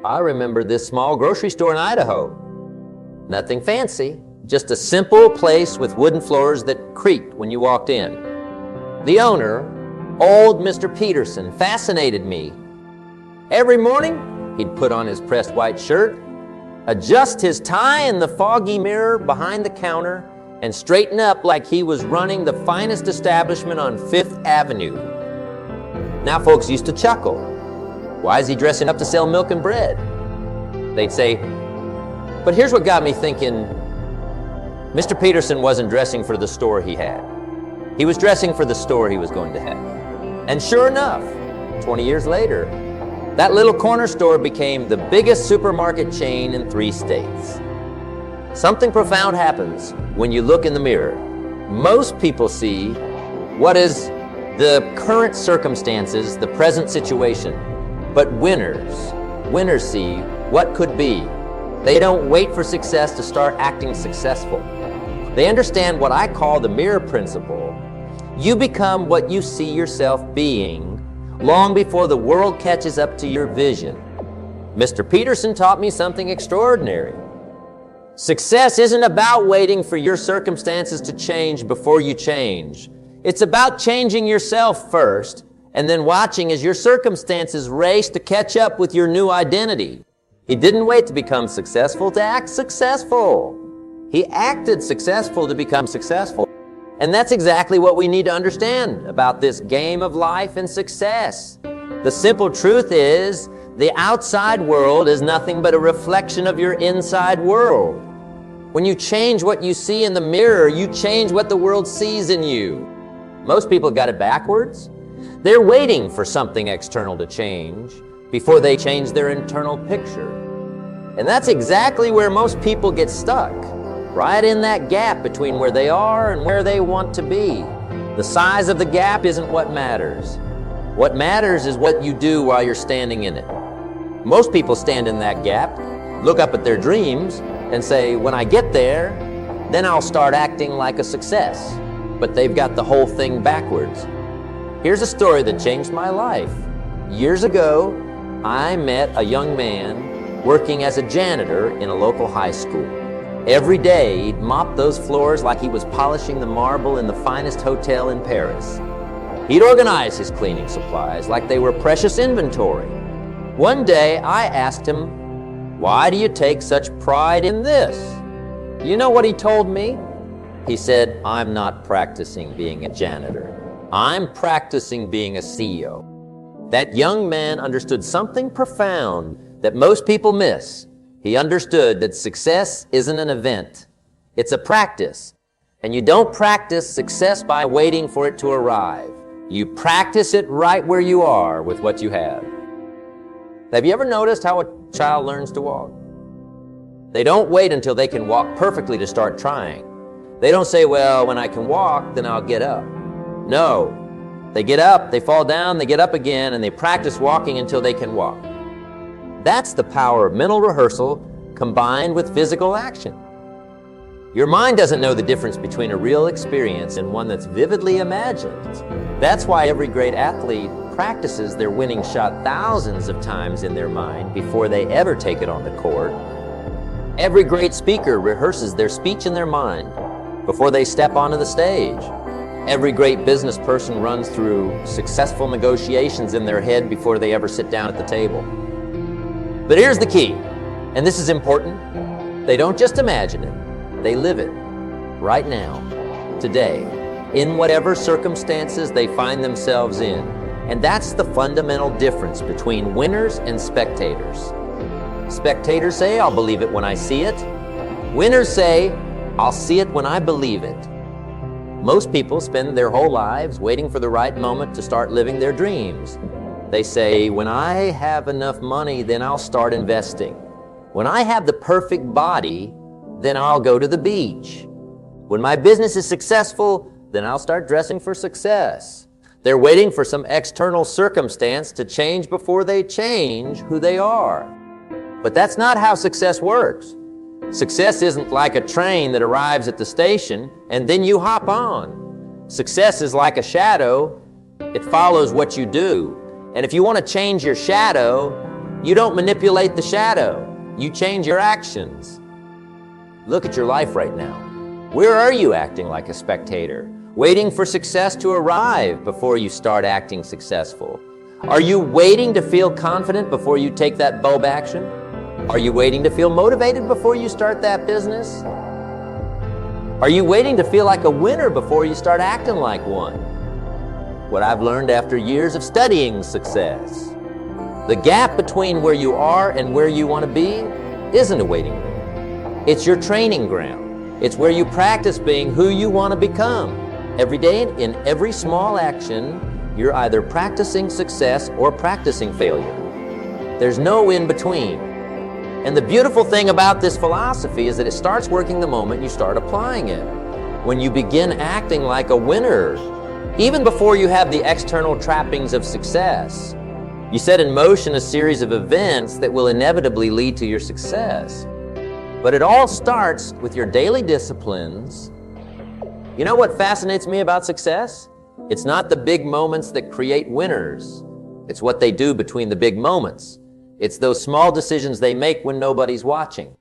I remember this small grocery store in Idaho. Nothing fancy, just a simple place with wooden floors that creaked when you walked in. The owner, old Mr. Peterson, fascinated me. Every morning, he'd put on his pressed white shirt, adjust his tie in the foggy mirror behind the counter, and straighten up like he was running the finest establishment on Fifth Avenue. Now folks used to chuckle. Why is he dressing up to sell milk and bread? They'd say, but here's what got me thinking, Mr. Peterson wasn't dressing for the store he had. He was dressing for the store he was going to have. And sure enough, 20 years later, that little corner store became the biggest supermarket chain in 3 states. Something profound happens when you look in the mirror. Most people see what is the current circumstances, the present situation. But winners see what could be. They don't wait for success to start acting successful. They understand what I call the mirror principle. You become what you see yourself being long before the world catches up to your vision. Mr. Peterson taught me something extraordinary. Success isn't about waiting for your circumstances to change before you change. It's about changing yourself first and then watching as your circumstances race to catch up with your new identity. He didn't wait to become successful to act successful. He acted successful to become successful. And that's exactly what we need to understand about this game of life and success. The simple truth is, the outside world is nothing but a reflection of your inside world. When you change what you see in the mirror, you change what the world sees in you. Most people got it backwards. They're waiting for something external to change before they change their internal picture. And that's exactly where most people get stuck, right in that gap between where they are and where they want to be. The size of the gap isn't what matters. What matters is what you do while you're standing in it. Most people stand in that gap, look up at their dreams, and say, when I get there, then I'll start acting like a success. But they've got the whole thing backwards. Here's a story that changed my life. Years ago, I met a young man working as a janitor in a local high school. Every day, he'd mop those floors like he was polishing the marble in the finest hotel in Paris. He'd organize his cleaning supplies like they were precious inventory. One day, I asked him, why do you take such pride in this? You know what he told me? He said, I'm not practicing being a janitor. I'm practicing being a CEO. That young man understood something profound that most people miss. He understood that success isn't an event. It's a practice. And you don't practice success by waiting for it to arrive. You practice it right where you are with what you have. Have you ever noticed how a child learns to walk? They don't wait until they can walk perfectly to start trying. They don't say, well, when I can walk, then I'll get up. No. They get up, they fall down, they get up again, and they practice walking until they can walk. That's the power of mental rehearsal combined with physical action. Your mind doesn't know the difference between a real experience and one that's vividly imagined. That's why every great athlete practices their winning shot thousands of times in their mind before they ever take it on the court. Every great speaker rehearses their speech in their mind before they step onto the stage. Every great business person runs through successful negotiations in their head before they ever sit down at the table. But here's the key, and this is important. They don't just imagine it, they live it right now, today, in whatever circumstances they find themselves in. And that's the fundamental difference between winners and spectators. Spectators say, I'll believe it when I see it. Winners say, I'll see it when I believe it. Most people spend their whole lives waiting for the right moment to start living their dreams. They say, when I have enough money, then I'll start investing. When I have the perfect body, then I'll go to the beach. When my business is successful, then I'll start dressing for success. They're waiting for some external circumstance to change before they change who they are. But that's not how success works. Success isn't like a train that arrives at the station and then you hop on. Success is like a shadow. It follows what you do. And if you want to change your shadow, You don't manipulate the shadow. You change your actions. Look at your life right now. Where are you acting like a spectator, waiting for success to arrive before you start acting successful? Are you waiting to feel confident before you take that bold action? Are you waiting to feel motivated before you start that business? Are you waiting to feel like a winner before you start acting like one? What I've learned after years of studying success: the gap between where you are and where you want to be isn't a waiting room. It's your training ground. It's where you practice being who you want to become. Every day, in every small action, you're either practicing success or practicing failure. There's no in between. And the beautiful thing about this philosophy is that it starts working the moment you start applying it. When you begin acting like a winner, even before you have the external trappings of success, you set in motion a series of events that will inevitably lead to your success. But it all starts with your daily disciplines. You know what fascinates me about success? It's not the big moments that create winners. It's what they do between the big moments. It's those small decisions they make when nobody's watching.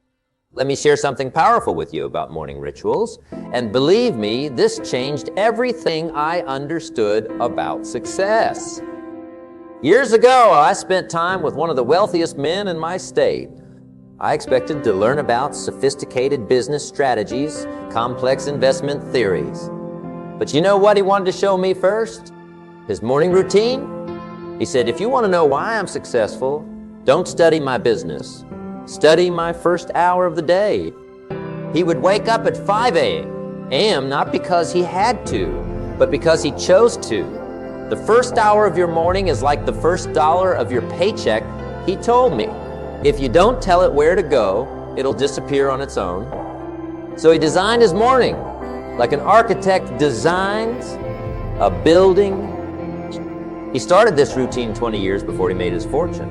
Let me share something powerful with you about morning rituals. And believe me, this changed everything I understood about success. Years ago, I spent time with one of the wealthiest men in my state. I expected to learn about sophisticated business strategies, complex investment theories. But you know what he wanted to show me first? His morning routine? He said, if you want to know why I'm successful, don't study my business. Study my first hour of the day. He would wake up at 5 a.m., not because he had to, but because he chose to. The first hour of your morning is like the first dollar of your paycheck, he told me. If you don't tell it where to go, it'll disappear on its own. So he designed his morning like an architect designs a building. He started this routine 20 years before he made his fortune.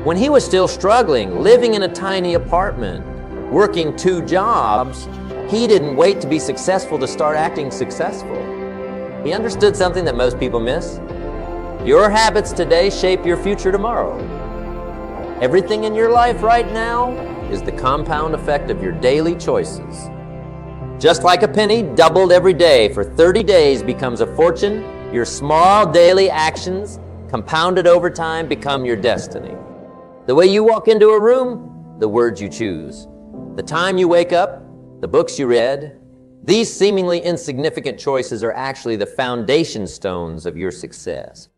When he was still struggling, living in a tiny apartment, working 2 jobs, he didn't wait to be successful to start acting successful. He understood something that most people miss. Your habits today shape your future tomorrow. Everything in your life right now is the compound effect of your daily choices. Just like a penny doubled every day for 30 days becomes a fortune, your small daily actions, compounded over time, become your destiny. The way you walk into a room, the words you choose. The time you wake up, the books you read. These seemingly insignificant choices are actually the foundation stones of your success.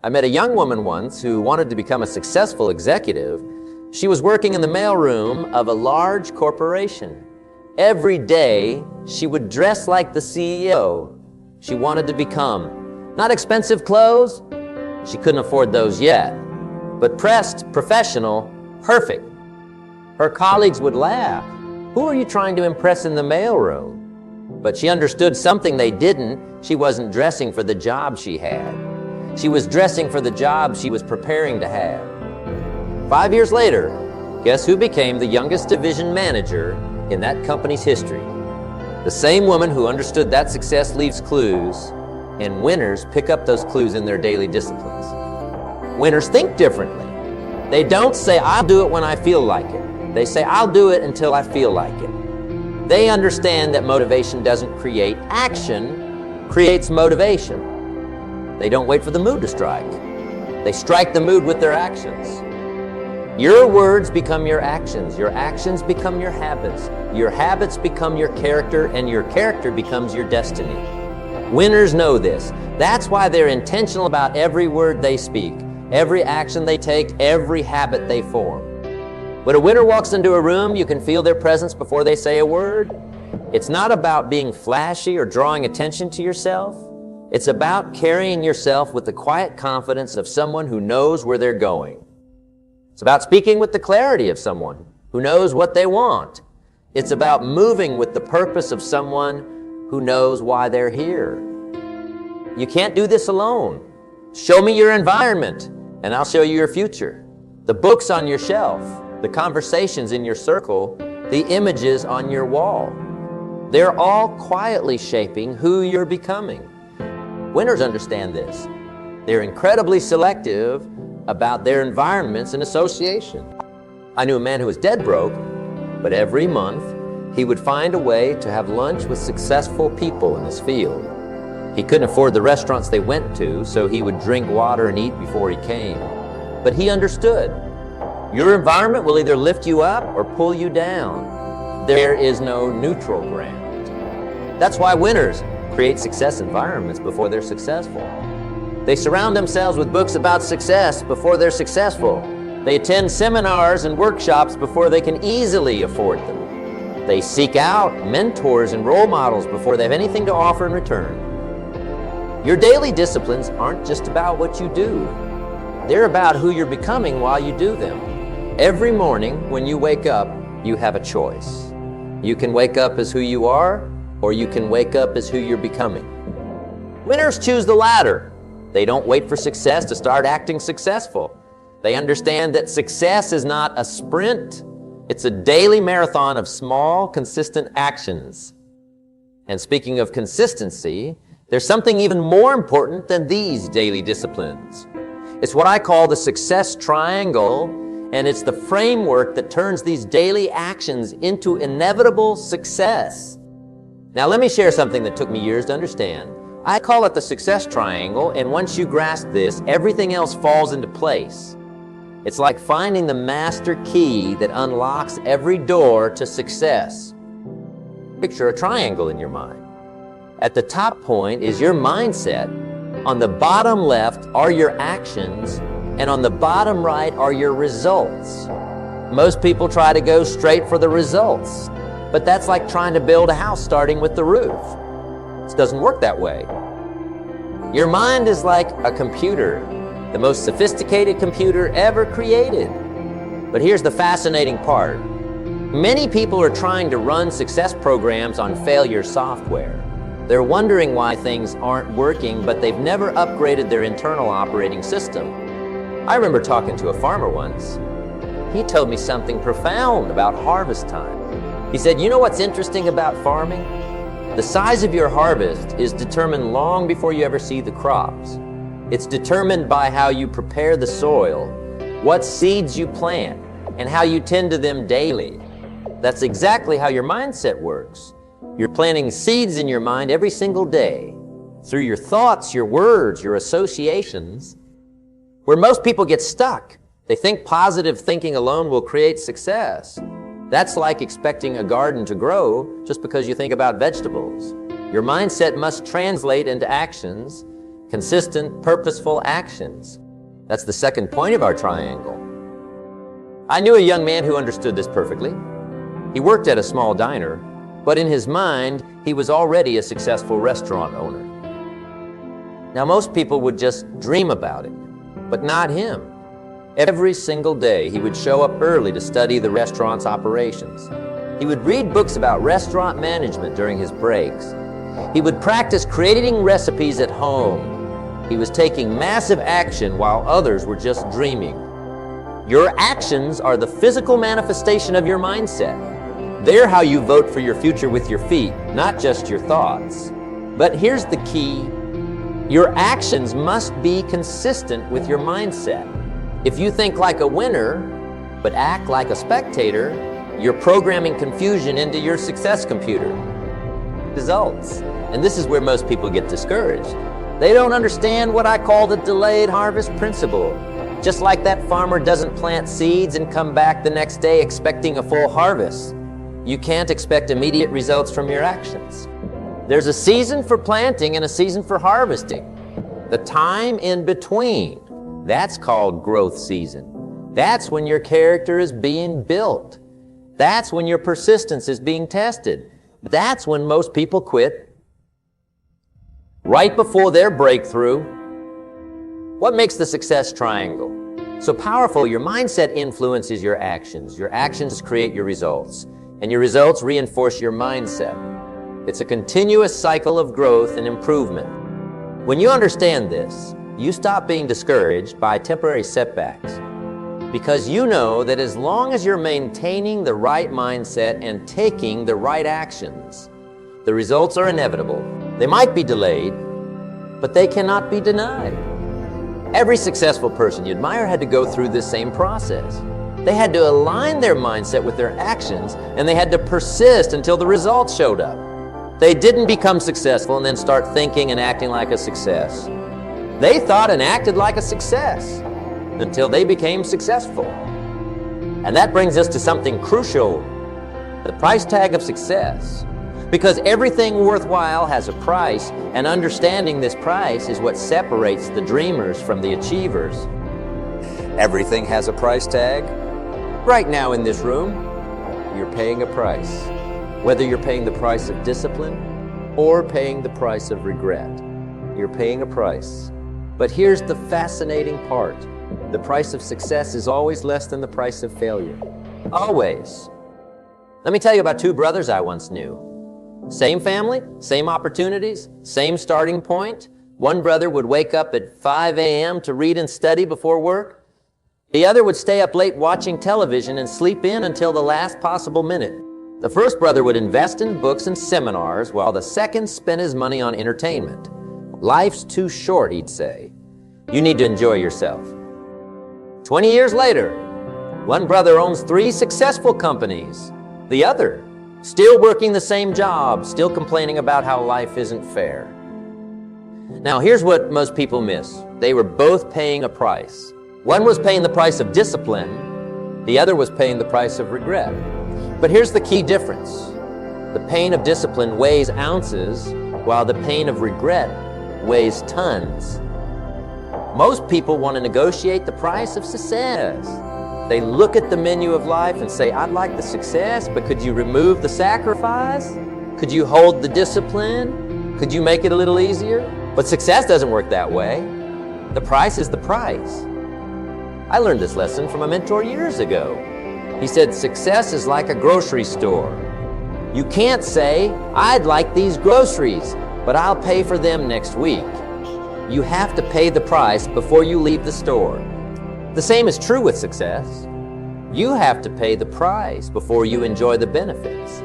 I met a young woman once who wanted to become a successful executive. She was working in the mailroom of a large corporation. Every day, she would dress like the CEO she wanted to become. Not expensive clothes, she couldn't afford those yet, but pressed, professional, perfect. Her colleagues would laugh. Who are you trying to impress in the mailroom? But she understood something they didn't. She wasn't dressing for the job she had. She was dressing for the job she was preparing to have. 5 years later, guess who became the youngest division manager in that company's history? The same woman who understood that success leaves clues, and winners pick up those clues in their daily disciplines. Winners think differently. They don't say, I'll do it when I feel like it. They say, I'll do it until I feel like it. They understand that motivation doesn't create action, creates motivation. They don't wait for the mood to strike. They strike the mood with their actions. Your words become your actions become your habits become your character, and your character becomes your destiny. Winners know this. That's why they're intentional about every word they speak, every action they take, every habit they form. When a winner walks into a room, you can feel their presence before they say a word. It's not about being flashy or drawing attention to yourself. It's about carrying yourself with the quiet confidence of someone who knows where they're going. It's about speaking with the clarity of someone who knows what they want. It's about moving with the purpose of someone who knows why they're here. You can't do this alone. Show me your environment, and I'll show you your future. The books on your shelf, the conversations in your circle, the images on your wall. They're all quietly shaping who you're becoming. Winners understand this. They're incredibly selective, about their environments and association. I knew a man who was dead broke, but every month he would find a way to have lunch with successful people in his field. He couldn't afford the restaurants they went to, so he would drink water and eat before he came. But he understood. Your environment will either lift you up or pull you down. There is no neutral ground. That's why winners create success environments before they're successful. They surround themselves with books about success before they're successful. They attend seminars and workshops before they can easily afford them. They seek out mentors and role models before they have anything to offer in return. Your daily disciplines aren't just about what you do. They're about who you're becoming while you do them. Every morning when you wake up, you have a choice. You can wake up as who you are, or you can wake up as who you're becoming. Winners choose the latter. They don't wait for success to start acting successful. They understand that success is not a sprint. It's a daily marathon of small, consistent actions. And speaking of consistency, there's something even more important than these daily disciplines. It's what I call the success triangle, and it's the framework that turns these daily actions into inevitable success. Now let me share something that took me years to understand. I call it the success triangle, and once you grasp this, everything else falls into place. It's like finding the master key that unlocks every door to success. Picture a triangle in your mind. At the top point is your mindset. On the bottom left are your actions, and on the bottom right are your results. Most people try to go straight for the results, but that's like trying to build a house starting with the roof. It doesn't work that way. Your mind is like a computer, the most sophisticated computer ever created. But here's the fascinating part. Many people are trying to run success programs on failure software. They're wondering why things aren't working, but they've never upgraded their internal operating system. I remember talking to a farmer once. He told me something profound about harvest time. He said, "You know what's interesting about farming? The size of your harvest is determined long before you ever see the crops. It's determined by how you prepare the soil, what seeds you plant, and how you tend to them daily. That's exactly how your mindset works. You're planting seeds in your mind every single day, through your thoughts, your words, your associations. Where most people get stuck, they think positive thinking alone will create success. That's like expecting a garden to grow just because you think about vegetables. Your mindset must translate into actions, consistent, purposeful actions. That's the second point of our triangle. I knew a young man who understood this perfectly. He worked at a small diner, but in his mind, he was already a successful restaurant owner. Now, most people would just dream about it, but not him. Every single day, he would show up early to study the restaurant's operations. He would read books about restaurant management during his breaks. He would practice creating recipes at home. He was taking massive action while others were just dreaming. Your actions are the physical manifestation of your mindset. They're how you vote for your future with your feet, not just your thoughts. But here's the key. Your actions must be consistent with your mindset. If you think like a winner, but act like a spectator, you're programming confusion into your success computer. Results. And this is where most people get discouraged. They don't understand what I call the delayed harvest principle. Just like that farmer doesn't plant seeds and come back the next day expecting a full harvest, you can't expect immediate results from your actions. There's a season for planting and a season for harvesting. The time in between, that's called growth season. That's when your character is being built. That's when your persistence is being tested. That's when most people quit. Right before their breakthrough. What makes the success triangle so powerful? Your mindset influences your actions. Your actions create your results, and your results reinforce your mindset. It's a continuous cycle of growth and improvement. When you understand this, you stop being discouraged by temporary setbacks, because you know that as long as you're maintaining the right mindset and taking the right actions, the results are inevitable. They might be delayed, but they cannot be denied. Every successful person you admire had to go through this same process. They had to align their mindset with their actions, and they had to persist until the results showed up. They didn't become successful and then start thinking and acting like a success. They thought and acted like a success until they became successful. And that brings us to something crucial, the price tag of success. Because everything worthwhile has a price, and understanding this price is what separates the dreamers from the achievers. Everything has a price tag. Right now in this room, you're paying a price. Whether you're paying the price of discipline or paying the price of regret, you're paying a price. But here's the fascinating part. The price of success is always less than the price of failure. Always. Let me tell you about two brothers I once knew. Same family, same opportunities, same starting point. One brother would wake up at 5 a.m. to read and study before work. The other would stay up late watching television and sleep in until the last possible minute. The first brother would invest in books and seminars, while the second spent his money on entertainment. Life's too short, he'd say. You need to enjoy yourself. 20 years later, one brother owns 3 successful companies. The other, still working the same job, still complaining about how life isn't fair. Now, here's what most people miss. They were both paying a price. One was paying the price of discipline. The other was paying the price of regret. But here's the key difference. The pain of discipline weighs ounces, while the pain of regret weighs tons. Most people want to negotiate the price of success. They look at the menu of life and say, I'd like the success, but could you remove the sacrifice? Could you hold the discipline? Could you make it a little easier? But success doesn't work that way. The price is the price. I learned this lesson from a mentor years ago. He said, success is like a grocery store. You can't say, I'd like these groceries, but I'll pay for them next week. You have to pay the price before you leave the store. The same is true with success. You have to pay the price before you enjoy the benefits.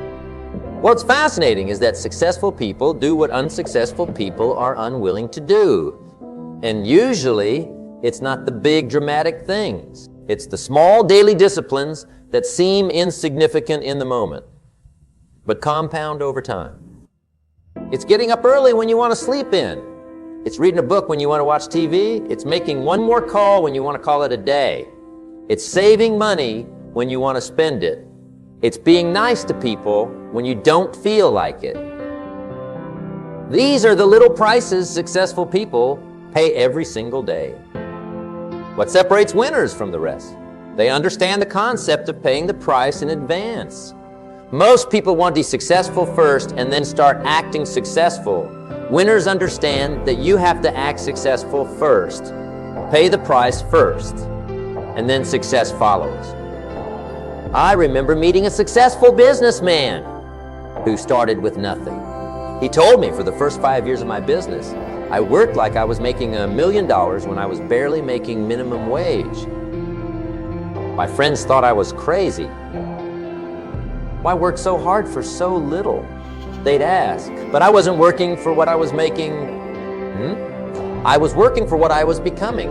What's fascinating is that successful people do what unsuccessful people are unwilling to do. And usually, it's not the big dramatic things. It's the small daily disciplines that seem insignificant in the moment, but compound over time. It's getting up early when you want to sleep in. It's reading a book when you want to watch TV. It's making one more call when you want to call it a day. It's saving money when you want to spend it. It's being nice to people when you don't feel like it. These are the little prices successful people pay every single day. What separates winners from the rest? They understand the concept of paying the price in advance. Most people want to be successful first and then start acting successful. Winners understand that you have to act successful first, pay the price first, and then success follows. I remember meeting a successful businessman who started with nothing. He told me for the first 5 years of my business, I worked like I was making $1 million when I was barely making minimum wage. My friends thought I was crazy. Why work so hard for so little? They'd ask, but I wasn't working for what I was making. I was working for what I was becoming.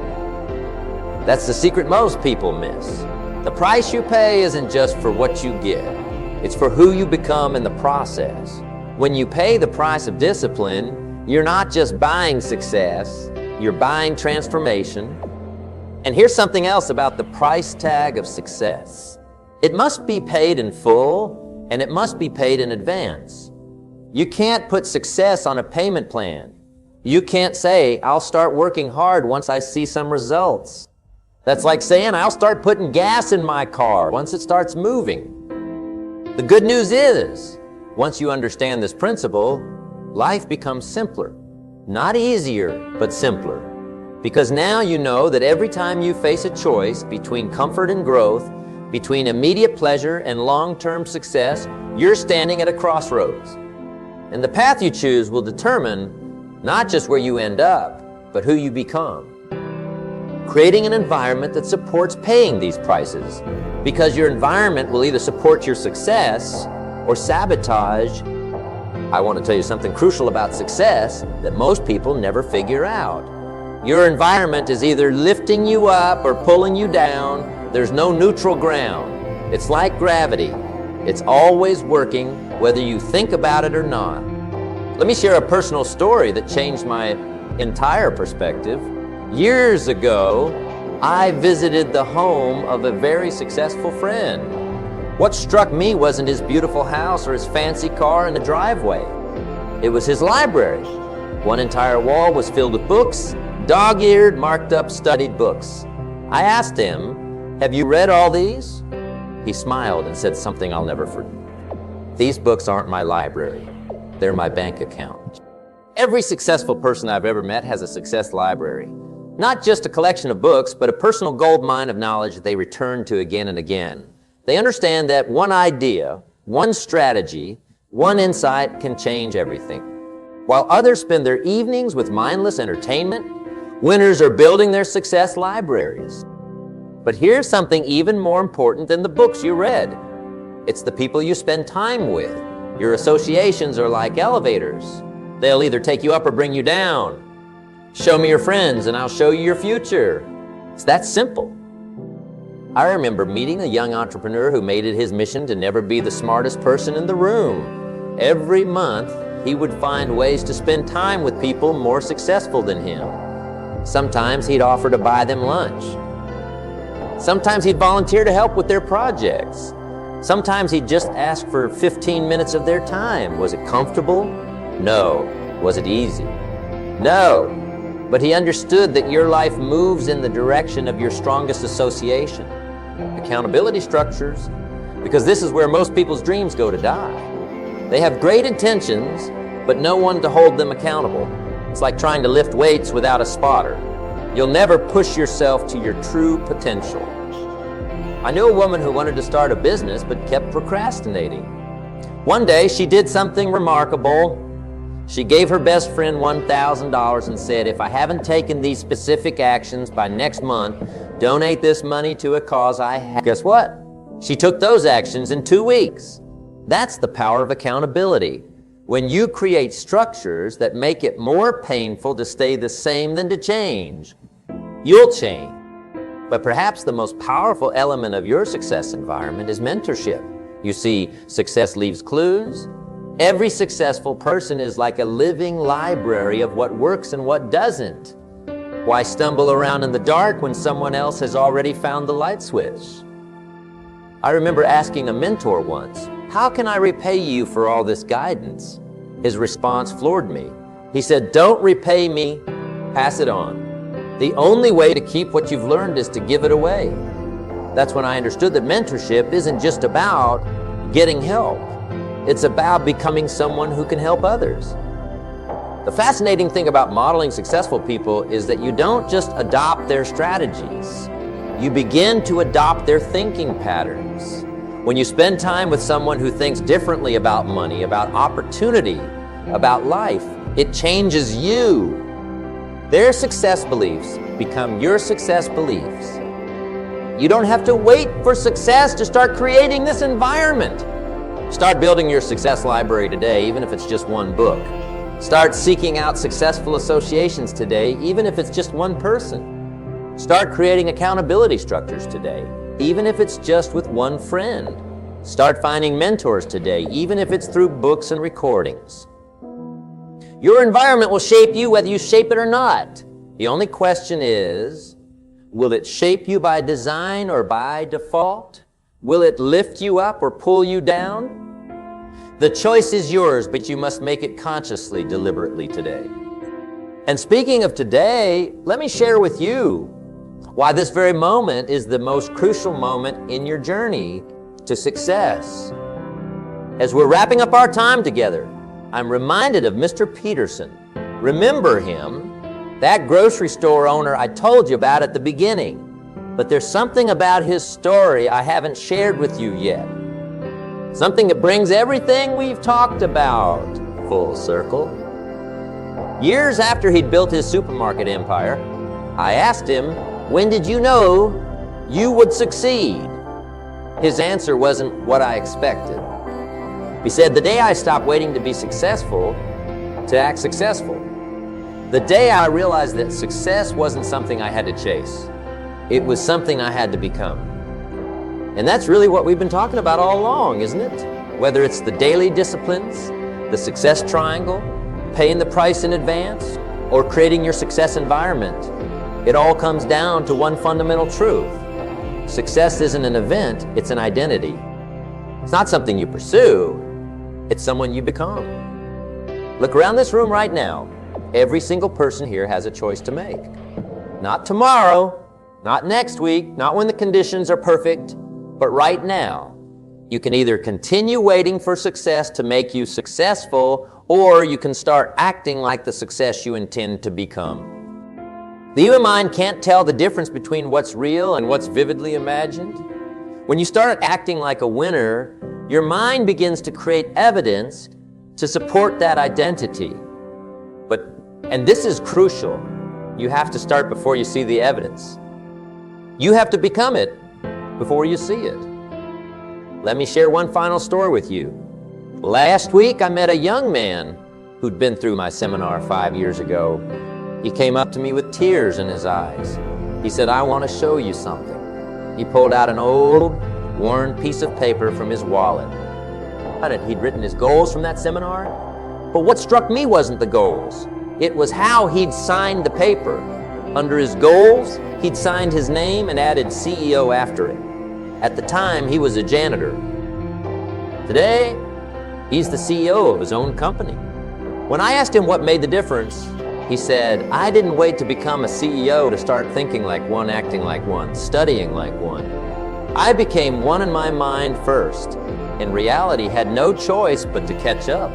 That's the secret most people miss. The price you pay isn't just for what you get. It's for who you become in the process. When you pay the price of discipline, you're not just buying success, you're buying transformation. And here's something else about the price tag of success. It must be paid in full, and it must be paid in advance. You can't put success on a payment plan. You can't say, I'll start working hard once I see some results. That's like saying, I'll start putting gas in my car once it starts moving. The good news is, once you understand this principle, life becomes simpler. Not easier, but simpler. Because now you know that every time you face a choice between comfort and growth, between immediate pleasure and long-term success, you're standing at a crossroads. And the path you choose will determine not just where you end up, but who you become. Creating an environment that supports paying these prices, because your environment will either support your success or sabotage. I want to tell you something crucial about success that most people never figure out. Your environment is either lifting you up or pulling you down. There's no neutral ground. It's like gravity. It's always working, whether you think about it or not. Let me share a personal story that changed my entire perspective. Years ago, I visited the home of a very successful friend. What struck me wasn't his beautiful house or his fancy car in the driveway. It was his library. One entire wall was filled with books, dog-eared, marked up, studied books. I asked him, "Have you read all these?" He smiled and said something I'll never forget. "These books aren't my library. They're my bank account." Every successful person I've ever met has a success library. Not just a collection of books, but a personal gold mine of knowledge that they return to again and again. They understand that one idea, one strategy, one insight can change everything. While others spend their evenings with mindless entertainment, winners are building their success libraries. But here's something even more important than the books you read. It's the people you spend time with. Your associations are like elevators. They'll either take you up or bring you down. Show me your friends and I'll show you your future. It's that simple. I remember meeting a young entrepreneur who made it his mission to never be the smartest person in the room. Every month, he would find ways to spend time with people more successful than him. Sometimes he'd offer to buy them lunch. Sometimes he'd volunteer to help with their projects. Sometimes he'd just ask for 15 minutes of their time. Was it comfortable? No. Was it easy? No. But he understood that your life moves in the direction of your strongest association. Accountability structures, because this is where most people's dreams go to die. They have great intentions, but no one to hold them accountable. It's like trying to lift weights without a spotter. You'll never push yourself to your true potential. I knew a woman who wanted to start a business but kept procrastinating. One day she did something remarkable. She gave her best friend $1,000 and said, "If I haven't taken these specific actions by next month, donate this money to a cause I have." Guess what? She took those actions in 2 weeks. That's the power of accountability. When you create structures that make it more painful to stay the same than to change, you'll change. But perhaps the most powerful element of your success environment is mentorship. You see, success leaves clues. Every successful person is like a living library of what works and what doesn't. Why stumble around in the dark when someone else has already found the light switch? I remember asking a mentor once, "How can I repay you for all this guidance?" His response floored me. He said, "Don't repay me, pass it on. The only way to keep what you've learned is to give it away." That's when I understood that mentorship isn't just about getting help. It's about becoming someone who can help others. The fascinating thing about modeling successful people is that you don't just adopt their strategies. You begin to adopt their thinking patterns. When you spend time with someone who thinks differently about money, about opportunity, about life, it changes you. Their success beliefs become your success beliefs. You don't have to wait for success to start creating this environment. Start building your success library today, even if it's just one book. Start seeking out successful associations today, even if it's just one person. Start creating accountability structures today, even if it's just with one friend. Start finding mentors today, even if it's through books and recordings. Your environment will shape you whether you shape it or not. The only question is, will it shape you by design or by default? Will it lift you up or pull you down? The choice is yours, but you must make it consciously, deliberately today. And speaking of today, let me share with you why this very moment is the most crucial moment in your journey to success. As we're wrapping up our time together, I'm reminded of Mr. Peterson. Remember him, that grocery store owner I told you about at the beginning. But there's something about his story I haven't shared with you yet. Something that brings everything we've talked about full circle. Years after he'd built his supermarket empire, I asked him, "When did you know you would succeed?" His answer wasn't what I expected. He said, "The day I stopped waiting to be successful to act successful." The day I realized that success wasn't something I had to chase. It was something I had to become. And that's really what we've been talking about all along, isn't it? Whether it's the daily disciplines, the success triangle, paying the price in advance, or creating your success environment, it all comes down to one fundamental truth. Success isn't an event, it's an identity. It's not something you pursue, it's someone you become. Look around this room right now. Every single person here has a choice to make. Not tomorrow, not next week, not when the conditions are perfect, but right now. You can either continue waiting for success to make you successful, or you can start acting like the success you intend to become. The human mind can't tell the difference between what's real and what's vividly imagined. When you start acting like a winner, your mind begins to create evidence to support that identity. And this is crucial. You have to start before you see the evidence. You have to become it before you see it. Let me share one final story with you. Last week, I met a young man who'd been through my seminar 5 years ago. He came up to me with tears in his eyes. He said, "I want to show you something." He pulled out an old, worn piece of paper from his wallet. He'd written his goals from that seminar. But what struck me wasn't the goals. It was how he'd signed the paper. Under his goals, he'd signed his name and added CEO after it. At the time, he was a janitor. Today, he's the CEO of his own company. When I asked him what made the difference, he said, "I didn't wait to become a CEO to start thinking like one, acting like one, studying like one. I became one in my mind first. In reality, had no choice but to catch up."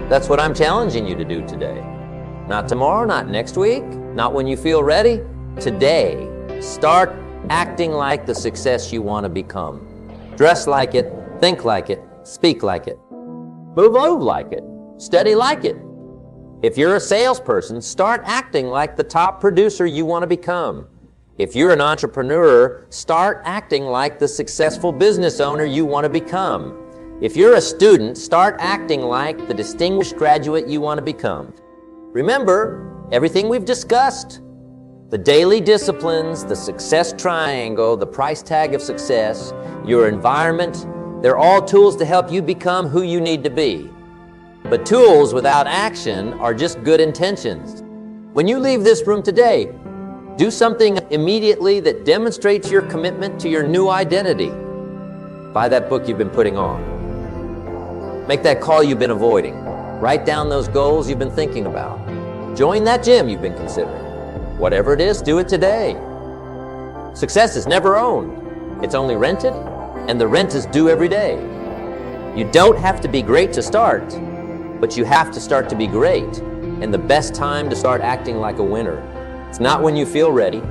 That's what I'm challenging you to do today. Not tomorrow, not next week, not when you feel ready. Today, start acting like the success you want to become. Dress like it, think like it, speak like it. Move like it, study like it. If you're a salesperson, start acting like the top producer you want to become. If you're an entrepreneur, start acting like the successful business owner you want to become. If you're a student, start acting like the distinguished graduate you want to become. Remember, everything we've discussed, the daily disciplines, the success triangle, the price tag of success, your environment, they're all tools to help you become who you need to be. But tools without action are just good intentions. When you leave this room today, do something immediately that demonstrates your commitment to your new identity. Buy that book you've been putting on. Make that call you've been avoiding. Write down those goals you've been thinking about. Join that gym you've been considering. Whatever it is, do it today. Success is never owned. It's only rented, and the rent is due every day. You don't have to be great to start, but you have to start to be great. And the best time to start acting like a winner. It's not when you feel ready.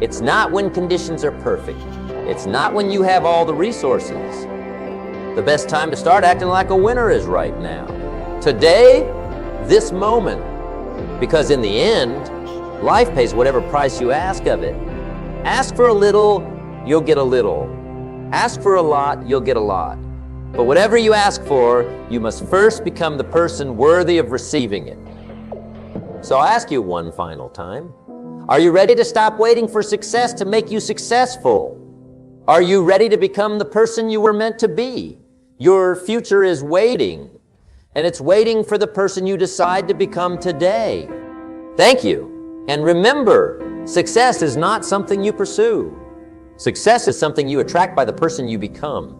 It's not when conditions are perfect. It's not when you have all the resources. The best time to start acting like a winner is right now. Today, this moment. Because in the end, life pays whatever price you ask of it. Ask for a little, you'll get a little. Ask for a lot, you'll get a lot. But whatever you ask for, you must first become the person worthy of receiving it. So I'll ask you one final time. Are you ready to stop waiting for success to make you successful? Are you ready to become the person you were meant to be? Your future is waiting, and it's waiting for the person you decide to become today. Thank you. And remember, success is not something you pursue. Success is something you attract by the person you become.